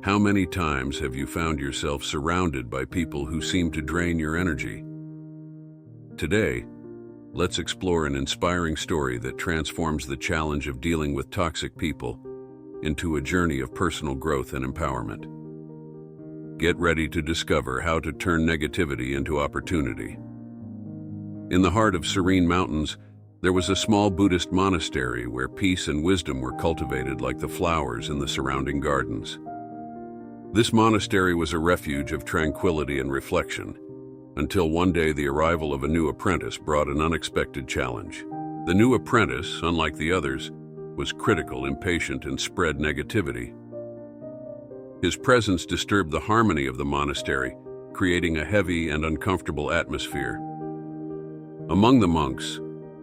How many times have you found yourself surrounded by people who seem to drain your energy? Today, let's explore an inspiring story that transforms the challenge of dealing with toxic people into a journey of personal growth and empowerment. Get ready to discover how to turn negativity into opportunity. In the heart of serene mountains, there was a small Buddhist monastery where peace and wisdom were cultivated like the flowers in the surrounding gardens. This monastery was a refuge of tranquility and reflection, until one day the arrival of a new apprentice brought an unexpected challenge. The new apprentice, unlike the others, was critical, impatient, and spread negativity. His presence disturbed the harmony of the monastery, creating a heavy and uncomfortable atmosphere. Among the monks,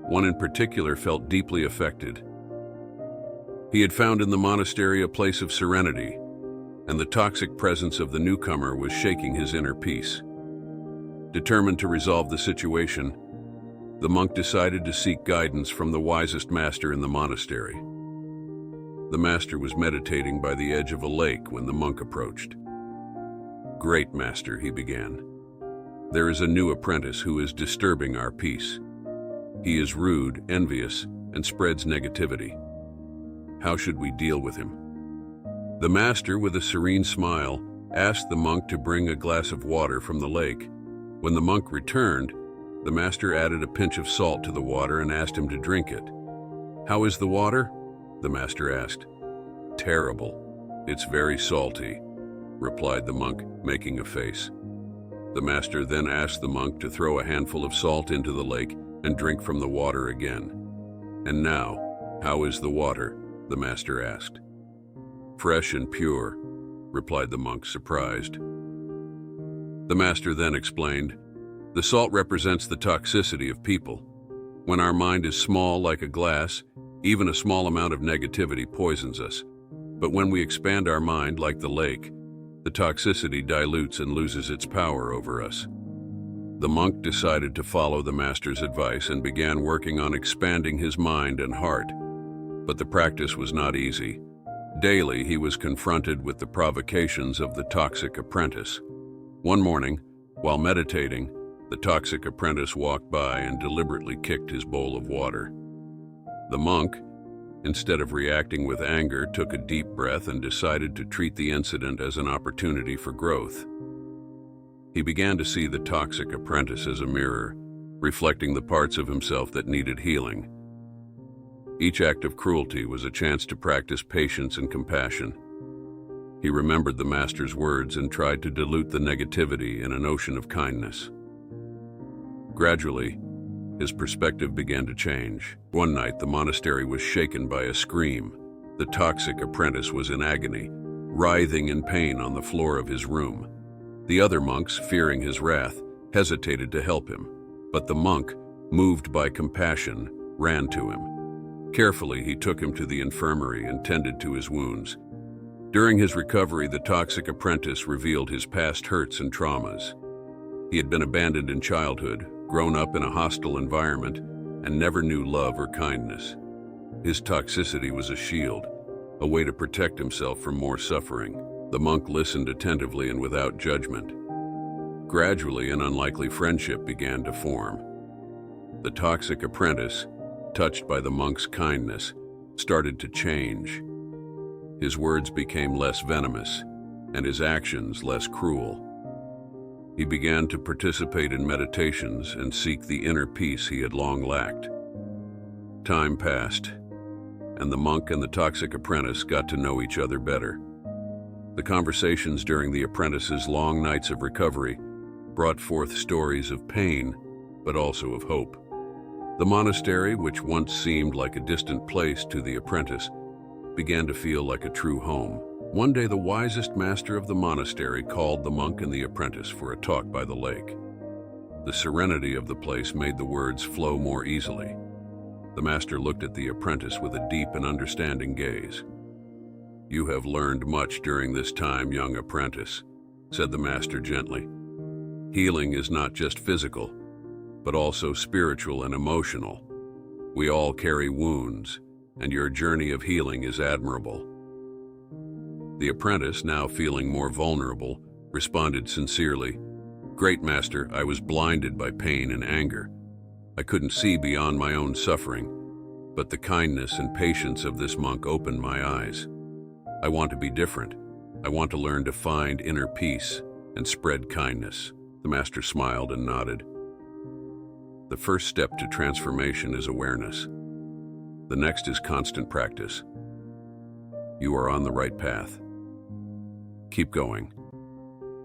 one in particular felt deeply affected. He had found in the monastery a place of serenity, and the toxic presence of the newcomer was shaking his inner peace. Determined to resolve the situation, the monk decided to seek guidance from the wisest master in the monastery. The master was meditating by the edge of a lake when the monk approached. "Great master," he began. "There is a new apprentice who is disturbing our peace. He is rude, envious, and spreads negativity. How should we deal with him?" The master, with a serene smile, asked the monk to bring a glass of water from the lake. When the monk returned, the master added a pinch of salt to the water and asked him to drink it. "How is the water?" the master asked. "Terrible. It's very salty," replied the monk, making a face. The master then asked the monk to throw a handful of salt into the lake and drink from the water again. "And now, how is the water?" the master asked. "Fresh and pure," replied the monk, surprised. The master then explained, "The salt represents the toxicity of people. When our mind is small like a glass, even a small amount of negativity poisons us. But when we expand our mind like the lake, the toxicity dilutes and loses its power over us." The monk decided to follow the master's advice and began working on expanding his mind and heart. But the practice was not easy. Daily, he was confronted with the provocations of the toxic apprentice. One morning, while meditating, the toxic apprentice walked by and deliberately kicked his bowl of water. The monk, instead of reacting with anger, took a deep breath and decided to treat the incident as an opportunity for growth. He began to see the toxic apprentice as a mirror, reflecting the parts of himself that needed healing. Each act of cruelty was a chance to practice patience and compassion. He remembered the master's words and tried to dilute the negativity in an ocean of kindness. Gradually, his perspective began to change. One night, the monastery was shaken by a scream. The toxic apprentice was in agony, writhing in pain on the floor of his room. The other monks, fearing his wrath, hesitated to help him, but the monk, moved by compassion, ran to him. Carefully, he took him to the infirmary and tended to his wounds. During his recovery, the toxic apprentice revealed his past hurts and traumas. He had been abandoned in childhood, grown up in a hostile environment, and never knew love or kindness. His toxicity was a shield, a way to protect himself from more suffering. The monk listened attentively and without judgment. Gradually, an unlikely friendship began to form. The toxic apprentice, touched by the monk's kindness, started to change. His words became less venomous, and his actions less cruel. He began to participate in meditations and seek the inner peace he had long lacked. Time passed, and the monk and the toxic apprentice got to know each other better. The conversations during the apprentice's long nights of recovery brought forth stories of pain, but also of hope. The monastery, which once seemed like a distant place to the apprentice, began to feel like a true home. One day, the wisest master of the monastery called the monk and the apprentice for a talk by the lake. The serenity of the place made the words flow more easily. The master looked at the apprentice with a deep and understanding gaze. "You have learned much during this time, young apprentice," said the master gently. "Healing is not just physical, but also spiritual and emotional. We all carry wounds, and your journey of healing is admirable." The apprentice, now feeling more vulnerable, responded sincerely, "Great master, I was blinded by pain and anger. I couldn't see beyond my own suffering, but the kindness and patience of this monk opened my eyes. I want to be different. I want to learn to find inner peace and spread kindness." The master smiled and nodded. The first step to transformation is awareness. The next is constant practice. You are on the right path. Keep going.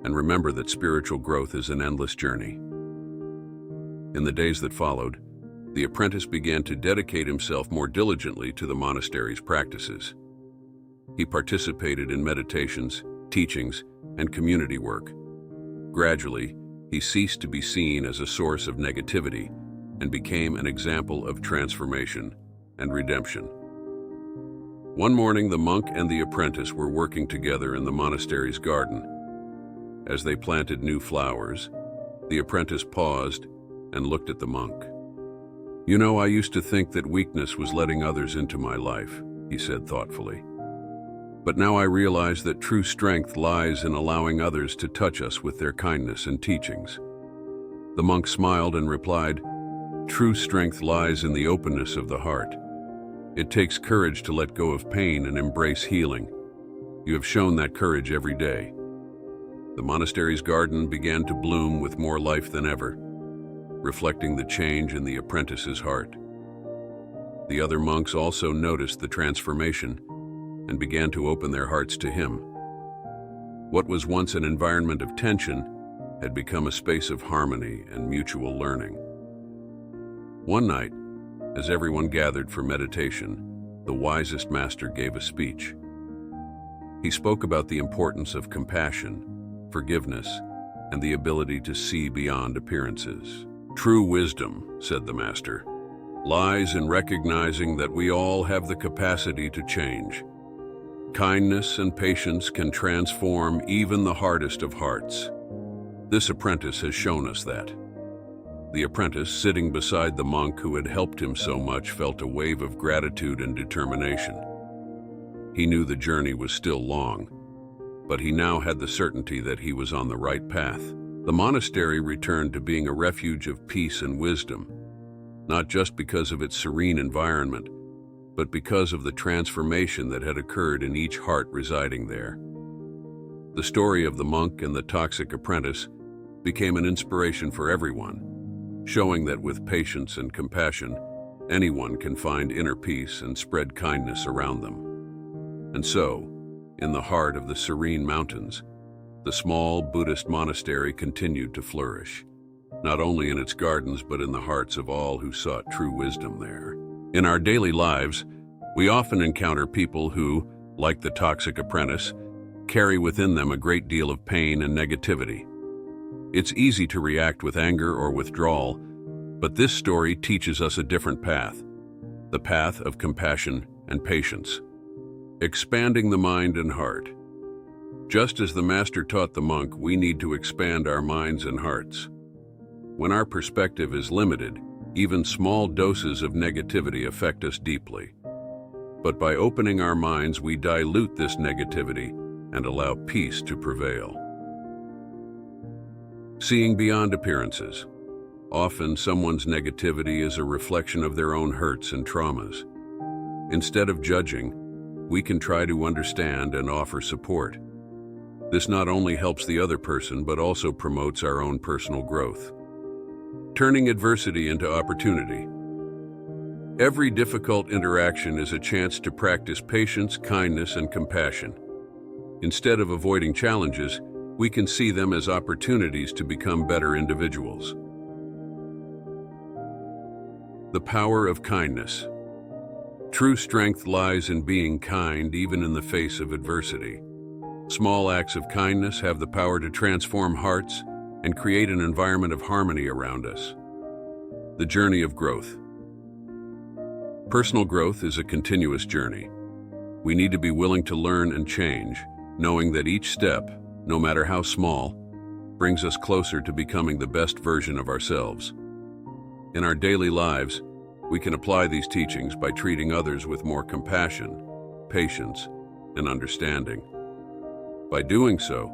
And remember that spiritual growth is an endless journey. In the days that followed, the apprentice began to dedicate himself more diligently to the monastery's practices. He participated in meditations, teachings, and community work. Gradually, he ceased to be seen as a source of negativity and became an example of transformation and redemption. One morning, the monk and the apprentice were working together in the monastery's garden. As they planted new flowers, the apprentice paused and looked at the monk. "You know, I used to think that weakness was letting others into my life," he said thoughtfully. "But now I realize that true strength lies in allowing others to touch us with their kindness and teachings." The monk smiled and replied, "True strength lies in the openness of the heart. It takes courage to let go of pain and embrace healing. You have shown that courage every day." The monastery's garden began to bloom with more life than ever, reflecting the change in the apprentice's heart. The other monks also noticed the transformation and began to open their hearts to him. What was once an environment of tension had become a space of harmony and mutual learning. One night, as everyone gathered for meditation, the wisest master gave a speech. He spoke about the importance of compassion, forgiveness, and the ability to see beyond appearances. "True wisdom," said the master, "lies in recognizing that we all have the capacity to change. Kindness and patience can transform even the hardest of hearts. This apprentice has shown us that." The apprentice, sitting beside the monk who had helped him so much, felt a wave of gratitude and determination. He knew the journey was still long, but he now had the certainty that he was on the right path. The monastery returned to being a refuge of peace and wisdom, not just because of its serene environment, but because of the transformation that had occurred in each heart residing there. The story of the monk and the toxic apprentice became an inspiration for everyone, showing that with patience and compassion, anyone can find inner peace and spread kindness around them. And so, in the heart of the serene mountains, the small Buddhist monastery continued to flourish, not only in its gardens but in the hearts of all who sought true wisdom there. In our daily lives, we often encounter people who, like the toxic apprentice, carry within them a great deal of pain and negativity. It's easy to react with anger or withdrawal, but this story teaches us a different path, the path of compassion and patience, expanding the mind and heart. Just as the master taught the monk, we need to expand our minds and hearts. When our perspective is limited, even small doses of negativity affect us deeply. But by opening our minds, we dilute this negativity and allow peace to prevail. Seeing beyond appearances. Often, someone's negativity is a reflection of their own hurts and traumas. Instead of judging, we can try to understand and offer support. This not only helps the other person, but also promotes our own personal growth. Turning adversity into opportunity. Every difficult interaction is a chance to practice patience, kindness, and compassion. Instead of avoiding challenges, we can see them as opportunities to become better individuals. The power of kindness. True strength lies in being kind even in the face of adversity. Small acts of kindness have the power to transform hearts and create an environment of harmony around us. The journey of growth. Personal growth is a continuous journey. We need to be willing to learn and change, knowing that each step, no matter how small, brings us closer to becoming the best version of ourselves. In our daily lives, we can apply these teachings by treating others with more compassion, patience, and understanding. By doing so,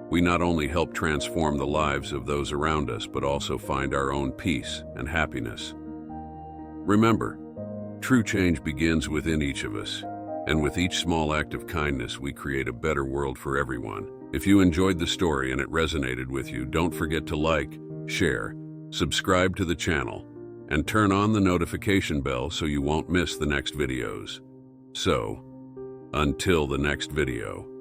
we not only help transform the lives of those around us, but also find our own peace and happiness. Remember, true change begins within each of us, and with each small act of kindness, we create a better world for everyone. If you enjoyed the story and it resonated with you, don't forget to like, share, subscribe to the channel, and turn on the notification bell so you won't miss the next videos. So, until the next video.